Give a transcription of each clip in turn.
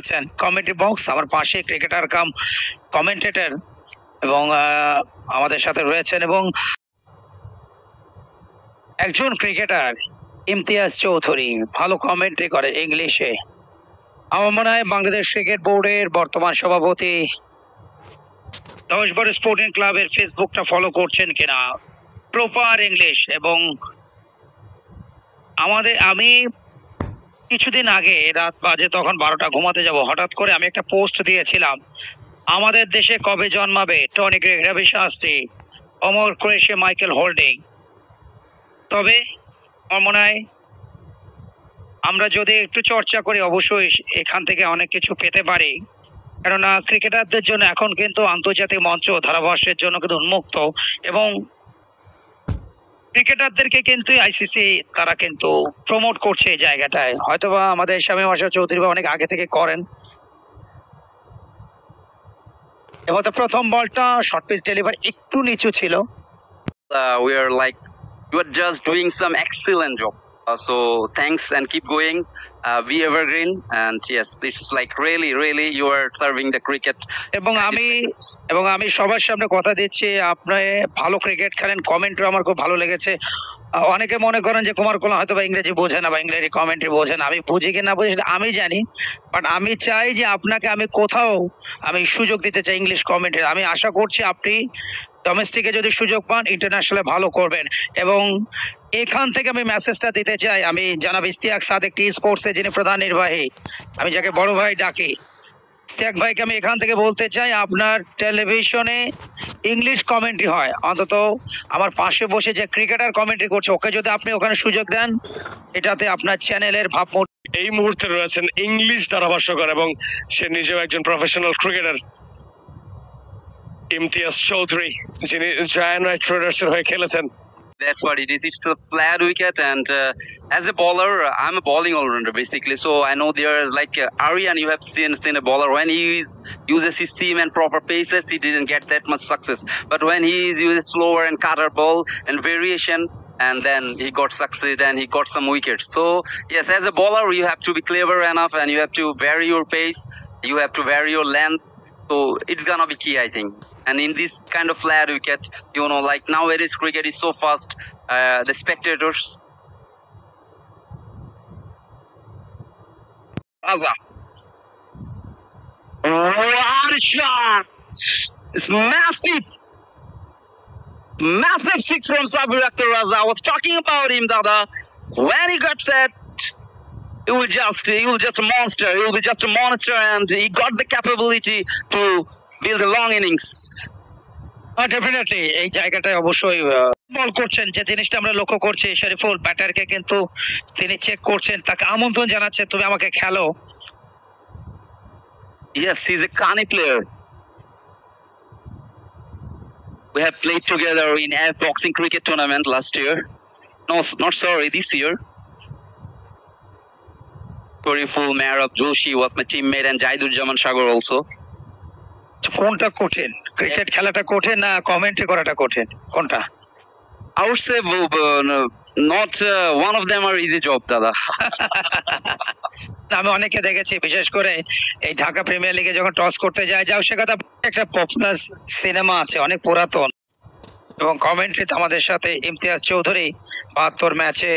আছেন commentary box আমার পাশে ক্রিকেটার কাম কমেন্টেটর এবং আমাদের সাথে রয়েছেন এবং একজন ক্রিকেটার ইমতিয়াজ চৌধুরী ভালো কমেন্ট্রি করে ইংলিশে। আমার মনে হয় বাংলাদেশ ক্রিকেট বোর্ডের বর্তমান সভাপতি 10 বার স্পোর্টিং ক্লাবের ফেসবুকটা ফলো করছেন কিনা প্রপার ইংলিশ। এবং আমি কিছুদিন আগে রাত বাজে তখন 12টা ঘুমাতে যাব, হঠাৎ করে আমি একটা পোস্ট দিয়েছিলাম আমাদের দেশে কবে জন্মাবে টনি গ্রেগ, রবি শাস্ত্রী, অমর কুরেশি, মাইকেল হোল্ডিং। তবে আমার মনে হয় আমরা যদি একটু চর্চা করি অবশ্যই এখান থেকে অনেক কিছু পেতে পারি, কেননা ক্রিকেটারদের জন্য এখন কিন্তু আন্তর্জাতিক মঞ্চ ধারাভাষ্যের জন্য কিন্তু উন্মুক্ত এবং ক্রিকেটারদেরকে কিন্তু আইসিসি তারা কিন্তু প্রমোট করছে এই জায়গাটায়। হয়তোবা আমাদের শামীম আশরাফ চৌধুরী অনেক আগে থেকে করেন। এবং প্রথম বলটা শর্ট পিচ ডেলিভারি একটু নিচু ছিল। We are like, you are just doing some excellent job. So thanks and keep going. Be evergreen, and yes, it's like really you are serving the cricket. এবং আমি সবার সামনে কথা দিচ্ছি, আপনি ভালো ক্রিকেট খেলেন। কমেন্টও আমার খুব ভালো লেগেছে। অনেকে মনে করেন যে কুমার কোলা হয়তো বা ইংরেজি বোঝে না বা ইংরেজি কমেন্ট্রি বোঝে না। আমি বুঝি কি না বুঝি আমি জানি, বাট আমি চাই যে আপনাকে আমি কোথাও আমি সুযোগ দিতে চাই ইংলিশ কমেন্ট্রি। আমি আশা করছি আপনি ডোমেস্টিকে যদি সুযোগ পান ইন্টারন্যাশনালে ভালো করবেন। এবং এখান থেকে আমি মেসেজটা দিতে চাই, আমি জানাব ইশতিয়াক সাদেক টি স্পোর্টসে যিনি প্রধান নির্বাহী, আমি যাকে বড় ভাই ডাকি, ইশতিয়াক ভাইকে আমি এখান থেকে বলতে চাই আপনার টেলিভিশনে ইংলিশ কমেন্ট্রি হয়, অন্তত আমার পাশে বসে যে ক্রিকেটার কমেন্ট্রি করছে ওকে যদি আপনি ওখানে সুযোগ দেন, এটাতে আপনার চ্যানেলের ভাবমূর্তি। এই মুহূর্তে রয়েছেন ইংলিশ ধারাভাষ্যকার এবং সে নিজেও একজন প্রফেশনাল ক্রিকেটার ইমতিয়াজ চৌধুরী, যিনি জায়ান্ট রাইট ট্রেডার্সের হয়ে খেলেছেন। That's what it is. It's a flat wicket, and as a bowler, I'm a bowling all-rounder basically. So I know there are like Aryan. You have seen a bowler when he uses his seam and proper paces, he didn't get that much success. But when he uses slower and cutter ball and variation, and then he got succeed and he got some wickets. So yes, as a bowler, you have to be clever enough, and you have to vary your pace. You have to vary your length. So it's gonna be key, I think. And in this kind of flat wicket, you know, like nowadays cricket is so fast, the spectators. What a shot! It's massive! Massive six from Sabir Akhtar Raza. I was talking about him, Dada. When he got set, he was just a monster. He will be just a monster, and he got the capability to build a long innings. Definitely এই জায়গাটায় অবশ্যই বল করছেন, যে জিনিসটা আমরা লক্ষ্য করছি শরীফুল ব্যাটারকে কিন্তু তিনি চেক করছেন, তাকে আমন্ত্রণ জানাচ্ছে তুমি আমাকে খেলো। Yes, he's a canny player. We have played together in a boxing cricket tournament last year. No, not sorry, this year. Shoriful Mehrab Joshi was my teammate, and Jaidur Jaman Sagar also. কোনটা কঠিন, cricket খেলাটা কঠিন না commentary করাটা কঠিন, কোনটা? I would say not one of them are easy job, Dada. আমি অনেকে দেখেছি, বিশেষ করে এই ঢাকা প্রিমিয়ার লিগে যখন টস করতে যায়, যাও সে কথা একটা পপুলার সিনেমা আছে অনেক পুরাতন, এবং কমেন্ট্রিতে আমাদের সাথে ইমতিয়াজ চৌধুরী 72 ম্যাচে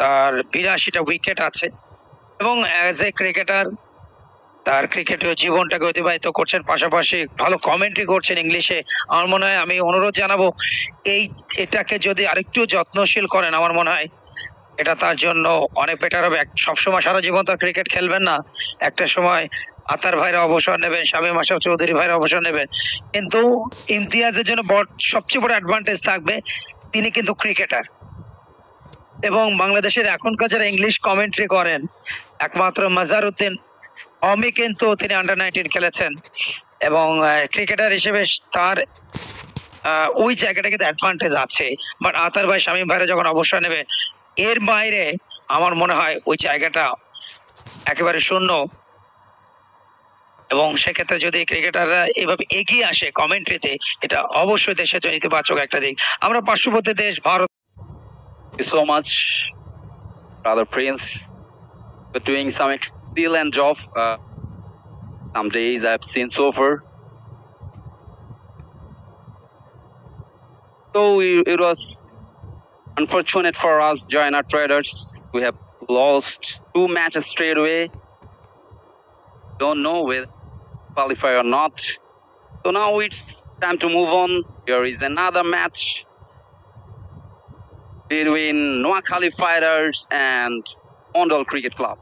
তার 82টা উইকেট আছে এবং অ্যাজ এ ক্রিকেটার তার ক্রিকেটের জীবনটাকে অতিবাহিত করছেন, পাশাপাশি ভালো কমেন্ট্রি করছেন ইংলিশে। আমার মনে হয় আমি অনুরোধ জানাবো এটাকে যদি আরেকটু যত্নশীল করেন, আমার মনে হয় এটা তার জন্য অনেক বেটার হবে। সবসময় সারা জীবন তার ক্রিকেট খেলবেন না, একটা সময় আতার ভাইরা অবসর নেবেন, শামীম আশরাফ চৌধুরী ভাইরা অবসর নেবেন, কিন্তু ইমতিয়াজের জন্য সবচেয়ে বড় অ্যাডভান্টেজ থাকবে তিনি কিন্তু ক্রিকেটার। এবং বাংলাদেশের এখনকার যারা ইংলিশ কমেন্ট্রি করেন, একমাত্র মাজারউদ্দিন অমি কিন্তু তিনি আন্ডার-19 খেলেছেন এবং ক্রিকেটার হিসেবে তার ওই জায়গাটা কিন্তু অ্যাডভান্টেজ আছে। বাট আতার ভাই, শামীম ভাইরা যখন অবসর নেবে, এর বাইরে আমার মনে হয় ওই জায়গাটা একেবারে শূন্য। এবং সেক্ষেত্রে যদি ক্রিকেটাররা এভাবে এগিয়ে আসে কমেন্ট্রিতে, এটা অবশ্যই দেশের জন্য ইতিবাচক একটা দিক। আমরা পার্শ্ববর্তী দেশ Bharat. Thank you so much, Brother Prince. but doing some excellent job. Some days I've seen so far. So it was unfortunate for us, Giant Traders. We have lost 2 matches straight away. Don't know whether qualify or not. So now it's time to move on. Here is another match between Noakhali Fighters and Ondal Cricket Club.